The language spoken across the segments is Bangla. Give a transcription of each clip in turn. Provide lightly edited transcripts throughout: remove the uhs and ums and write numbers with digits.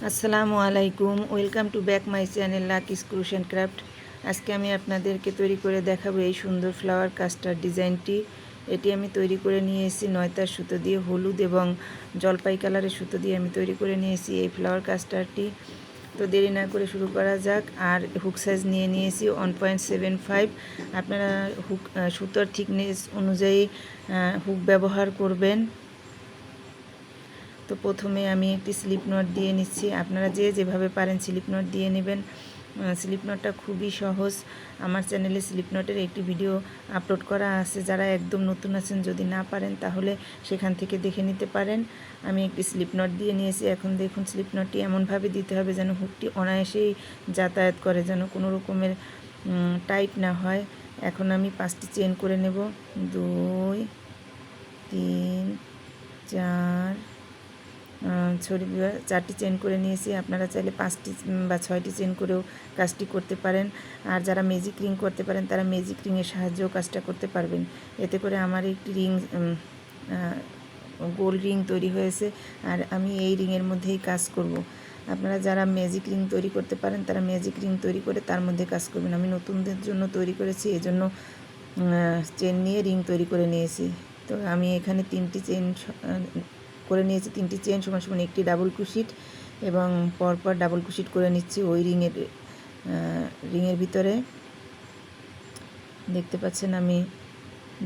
আসসালামু আলাইকুম, welcome to back my channel Lucky's Crush and Craft. আজকে আমি আপনাদেরকে তৈরি করে দেখাবো এই সুন্দর ফ্লাওয়ার কাস্টার ডিজাইনটি। এটি আমি তৈরি করে নিয়ে এসেছি নয়তার সুতো দিয়ে, হলুদ এবং জলপাই কালারের সুতো দিয়ে আমি তৈরি করে নিয়েছি এই ফ্লাওয়ার কাস্টারটি। তো দেরি না করে শুরু করা যাক। আর হুক সাইজ নিয়ে নিয়েছি 1.75। আপনারা সুতোর থিকনেস অনুযায়ী হুক ব্যবহার করবেন। তো প্রথমে আমি একটি স্লিপ নট দিয়ে নিচ্ছি। আপনারা যেভাবে পারেন স্লিপ নট দিয়ে নেবেন। স্লিপ নটটা খুবই সহজ। আমার চ্যানেলে স্লিপ নটের একটি ভিডিও আপলোড করা আছে, যারা একদম নতুন আছেন যদি না পারেন তাহলে সেখান থেকে দেখে নিতে পারেন। আমি একটি স্লিপ নট দিয়ে নিয়েছি। এখন দেখুন স্লিপ নটটি এমনভাবে দিতে হবে যেন হুকটি অনায়াসেই যাতায়াত করে, যেন কোনো রকমের টাইট না হয়। এখন আমি 5টি চেন করে নেব। 2, 3, 4, 4টি চেন করে নিয়েছি। আপনারা চাইলে 5টি বা 6টি চেন করেও কাজটি করতে পারেন। আর যারা ম্যাজিক রিং করতে পারেন তারা ম্যাজিক রিংয়ের সাহায্যেও কাজটা করতে পারবেন। এতে করে আমার একটি রিং গোল রিং তৈরি হয়েছে, আর আমি এই রিংয়ের মধ্যেই কাজ করব। আপনারা যারা ম্যাজিক রিং তৈরি করতে পারেন তারা ম্যাজিক রিং তৈরি করে তার মধ্যে কাজ করবেন। আমি নতুনদের জন্য তৈরি করেছি, এজন্য চেন নিয়ে রিং তৈরি করে নিয়েছি। তো আমি এখানে 3টি চেন করে নিয়েছি। 3টি চেন সমান সমান একটি ডাবল ক্রোশেট এবং পরপর ডাবল ক্রোশেট করে নিচ্ছি ওই রিংয়ের ভিতরে। দেখতে পাচ্ছেন আমি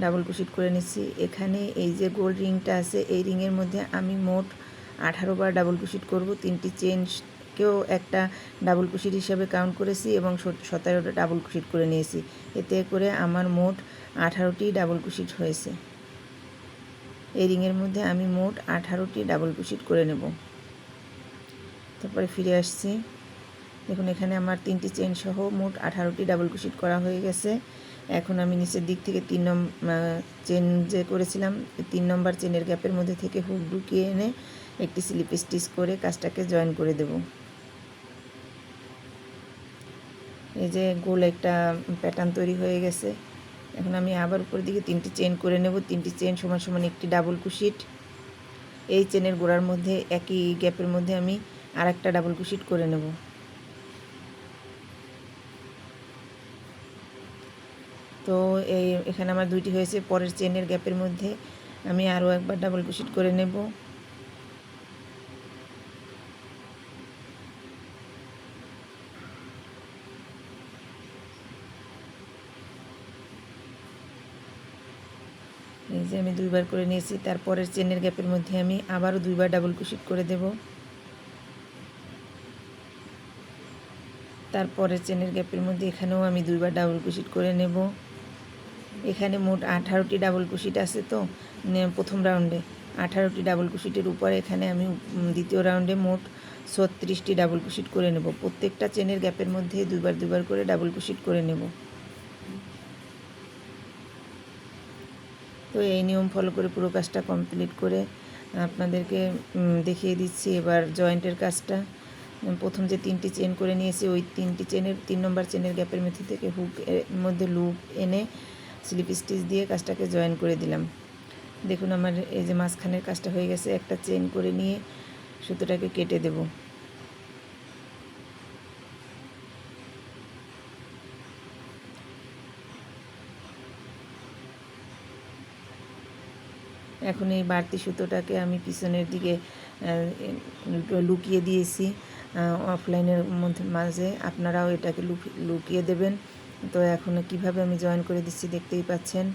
ডাবল ক্রোশেট করে নিচ্ছি। এখানে এই যে গোল রিংটা আছে এই রিংয়ের মধ্যে আমি মোট 18 বার ডাবল ক্রোশেট করব। 3টি চেনকেও একটা ডাবল ক্রোশেট হিসাবে কাউন্ট করেছি এবং 17টা ডাবল ক্রোশেট করে নিয়েছি। এতে করে আমার মোট 18টি ডাবল ক্রোশেট হয়েছে। এই রিংয়ের মধ্যে আমি মোট 18টি ডাবল ক্রোশেট করে নেব। তারপরে ফিরে আসছি। দেখুন এখানে আমার 3টি চেন সহ মোট 18টি ডাবল ক্রোশেট করা হয়ে গেছে। এখন আমি নিচের দিক থেকে 3 নম্বর চেন যে করেছিলাম 3 নম্বর চেনের গ্যাপের মধ্যে থেকে হুক ঢুকিয়ে এনে একটি স্লিপ স্টিচ করে কাজটাকে জয়েন করে দেব। এই যে গোল একটা প্যাটার্ন তৈরি হয়ে গেছে। এখন আমি আবার উপরের দিকে 3টি চেন করে নেব। 3টি চেন সমান সমান একটি ডাবল ক্রোশেট। এই চেনের গোড়ার মধ্যে একই গ্যাপের মধ্যে আমি আরেকটা ডাবল ক্রোশেট করে নেব। তো এখানে আমার 2টি হয়েছে। পরের চেনের গ্যাপের মধ্যে আমি আরও একবার ডাবল ক্রোশেট করে নেব। এই যে আমি 2বার করে নিয়েছি। তারপরের চেনের গ্যাপের মধ্যে আমি আবারও 2বার ডাবল ক্রোশেট করে দেব। তারপরের চেনের গ্যাপের মধ্যে এখানেও আমি 2বার ডাবল ক্রোশেট করে নেব। এখানে মোট 18টি ডাবল ক্রোশেট আছে। তো প্রথম রাউন্ডে 18টি ডাবল ক্রোশেটের উপরে এখানে আমি দ্বিতীয় রাউন্ডে মোট 36টি ডাবল ক্রোশেট করে নেব। প্রত্যেকটা চেনের গ্যাপের মধ্যে 2বার করে ডাবল ক্রোশেট করে নেব। তো এই নিয়ম ফলো করে পুরো কাজটা কমপ্লিট করে আপনাদেরকে দেখিয়ে দিচ্ছি এবার জয়েন্টের কাজটা। প্রথম যে 3টি চেন করে নিয়েছি ওই 3টি চেনের 3 নম্বর চেনের গ্যাপের মধ্যে থেকে হুক এর মধ্যে লুপ এনে স্লিপ স্টিচ দিয়ে কাজটাকে জয়েন করে দিলাম। দেখুন আমার এই যে মাঝখানের কাজটা হয়ে গেছে। একটা চেন করে নিয়ে সুতোটাকে কেটে দেব। এখন এই বাড়তি সুতোটাকে আমি পিছনের দিকে লুকিয়ে দিয়েছি অফলাইনের মাঝে। আপনারাও এটাকে লুকিয়ে দেবেন। তো এখন কিভাবে আমি জয়েন করে দিচ্ছি দেখতেই পাচ্ছেন।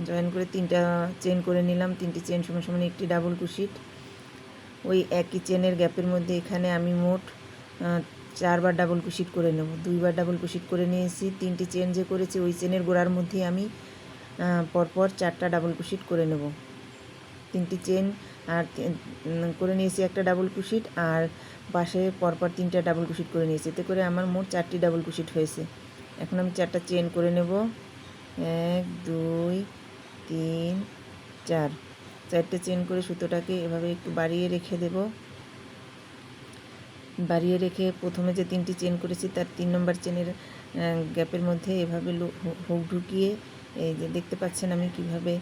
জয়েন করে 3টা চেন করে নিলাম। 3টি চেন সমান সমান একটি ডাবল ক্রোশেট। ওই একই চেনের গ্যাপের মধ্যে এখানে আমি মোট 4বার ডাবল ক্রোশেট করে নেব। 2বার ডাবল ক্রোশেট করে নিয়েছি। 3টি চেন যে করেছি ওই চেনের গোড়ার মধ্যে আমি পরপর 4টা ডাবল ক্রোশেট করে নেব। 3টি চেন আর করে নিয়েছি একটা ডাবল ক্রোশেট, আর পাশে পরপর 3টা ডাবল ক্রোশেট করে নিয়েছি। এতে করে আমার মোট 4টি ডাবল ক্রোশেট হয়েছে। এখন আমি 4টা চেন করে নেব। 1, 2, 3, 4। 4টে চেন করে সুতোটাকে এভাবে একটু বাড়িয়ে রেখে দেব। বাড়িয়ে রেখে প্রথমে যে 3টি চেন করেছি তার 3 নম্বর চেনের গ্যাপের মধ্যে এভাবে হুক ঢুকিয়ে এই যে দেখতে পাচ্ছেন আমি কিভাবে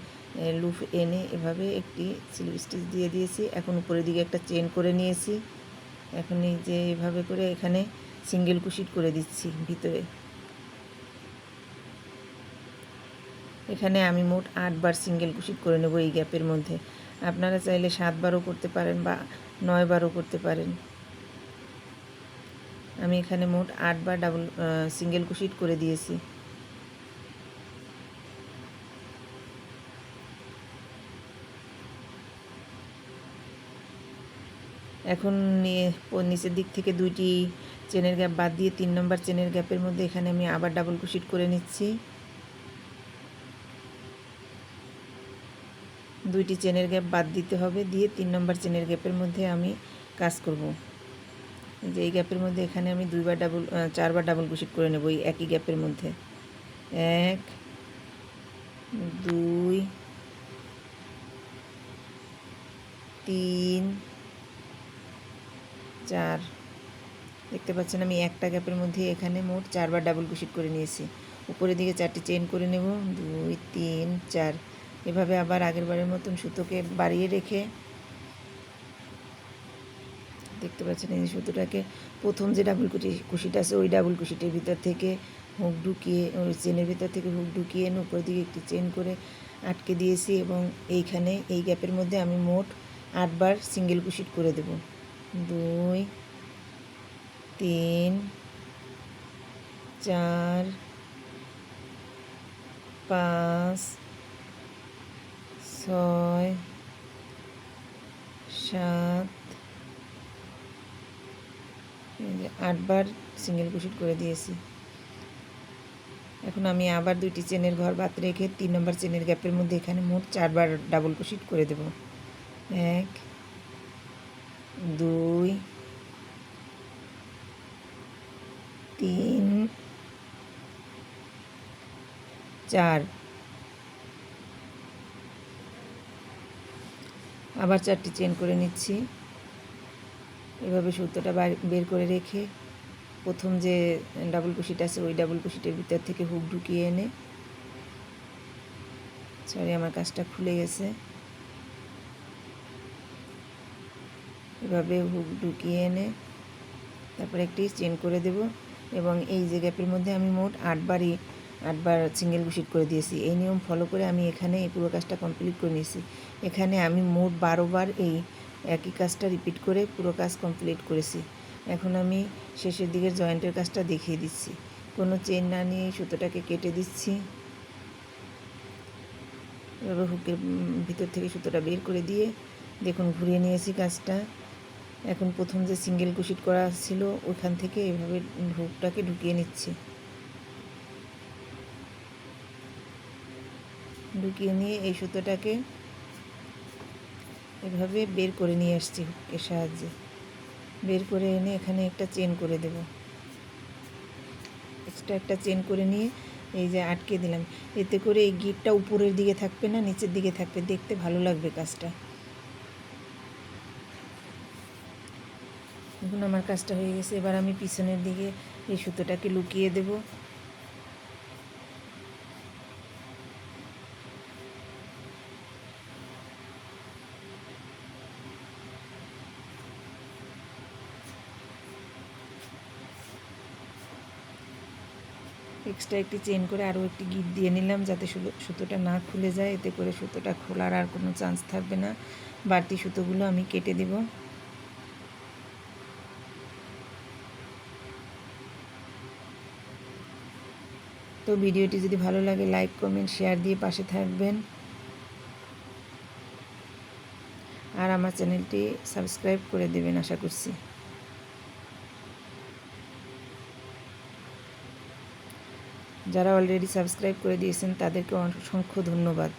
লুপ এনে এভাবে একটি স্লিপ স্টিচ দিয়ে দিয়েছি। এখন উপরের দিকে একটা চেন করে নিয়েছি। এখন এই যে এভাবে করে এখানে সিঙ্গেল কুশিট করে দিচ্ছি ভিতরে। এখানে আমি মোট 8 বার সিঙ্গেল কুশিট করে নেব এই গ্যাপের মধ্যে। আপনারা চাইলে 7 বারও করতে পারেন বা 9 বারও করতে পারেন। আমি এখানে মোট 8 বার সিঙ্গেল কুশিট করে দিয়েছি। এখন নিচের দিক থেকে 2টি চেনের গ্যাপ বাদ দিয়ে 3 নম্বর চেনের গ্যাপের মধ্যে এখানে আমি আবার ডাবল কুশিট করে নিচ্ছি। 2টি চেনের গ্যাপ বাদ দিতে হবে, দিয়ে 3 নম্বর চেনের গ্যাপের মধ্যে আমি কাজ করব। যে এই গ্যাপের মধ্যে এখানে আমি 4 বার ডাবল কুশিট করে নেব এই একই গ্যাপের মধ্যে। 1 2 3 4। দেখতে পাচ্ছেন আমি একটা গ্যাপের মধ্যে এখানে মোট 4 বার ডাবল কুশিট করে নিয়েছি। উপরের দিকে 4টি চেন করে নেব, 2 3 4। এভাবে আবার আগের বারের মতন সুতোকে বাড়িয়ে রেখে দেখতে পাচ্ছেন এই সুতোটাকে প্রথম যে ডাবল কুশিটা আছে ওই ডাবল কুশিটের ভিতর থেকে হুক ঢুকিয়ে, ওই চেনের ভিতর থেকে হুক ঢুকিয়ে এনে উপরের দিকে একটি চেন করে আটকে দিয়েছি। এবং এইখানে এই গ্যাপের মধ্যে আমি মোট 8 বার সিঙ্গেল কুশিট করে দেব। 2 3 4 5 6 7 8 বার সিঙ্গেল কুশিট করে দিয়েছি। এখন আমি আবার 2টি চেনের ঘর বাদ রেখে 3 নম্বর চেনের গ্যাপের মধ্যে এখানে মোট 4 বার ডাবল কুশিট করে দেব। 1 2 3 4। আবার 4টি চেন করে নিচ্ছি। এভাবে সুতোটা বের করে রেখে প্রথম যে ডাবল কুশিট আছে ওই ডাবল কুশিটের ভিতর থেকে হুক ঢুকিয়ে এনে, সরি আমার কাজটা খুলে গেছে, এভাবে হুক ঢুকিয়ে এনে তারপরে একটি চেন করে দেব। এবং এই যে গ্যাপের মধ্যে আমি মোট 8 বার সিঙ্গেল কুশিট করে দিয়েছি। এই নিয়ম ফলো করে আমি এখানে এই পুরো কাজটা কমপ্লিট করে নিয়েছি। এখানে আমি মোট 12 বার এই একই কাজটা রিপিট করে পুরো কাজ কমপ্লিট করেছি। এখন আমি শেষের দিকের জয়েন্টের কাজটা দেখিয়ে দিচ্ছি। কোনো চেন না নিয়ে সুতোটাকে কেটে দিচ্ছি। এভাবে হুকের ভিতর থেকে সুতোটা বের করে দিয়ে দেখুন ঘুরিয়ে নিয়েছি কাজটা। এখন প্রথম যে সিঙ্গেল কুশিট করা ছিল ওখান থেকে এভাবে হুকটাকে ঢুকিয়ে নিচ্ছি। ঢুকিয়ে নিয়ে এই সুতোটাকে এভাবে বের করে নিয়ে আসছি হুকের সাহায্যে। বের করে এনে এখানে একটা চেন করে দেব। এক্সট্রা একটা চেন করে নিয়ে এই যে আটকে দিলাম। এতে করে এই গিটটা উপরের দিকে থাকবে না, নিচের দিকে থাকবে, দেখতে ভালো লাগবে কাজটা। এখন আমার কাজটা হয়ে গেছে। এবার আমি পিছনের দিকে এই সুতোটাকে লুকিয়ে দেব। এক্সট্রা একটি চেন করে আরও একটি গিট দিয়ে নিলাম যাতে সুতোটা না খুলে যায়। এতে করে সুতোটা খোলার আর কোনো চান্স থাকবে না। বাড়তি সুতোগুলো আমি কেটে দেব। তো ভিডিওটি যদি ভালো লাগে লাইক কমেন্ট শেয়ার দিয়ে পাশে থাকবেন, আর আমার চ্যানেলটি সাবস্ক্রাইব করে দেবেন আশা করছি। যারা অলরেডি সাবস্ক্রাইব করে দিয়েছেন তাদেরকে অসংখ্য ধন্যবাদ।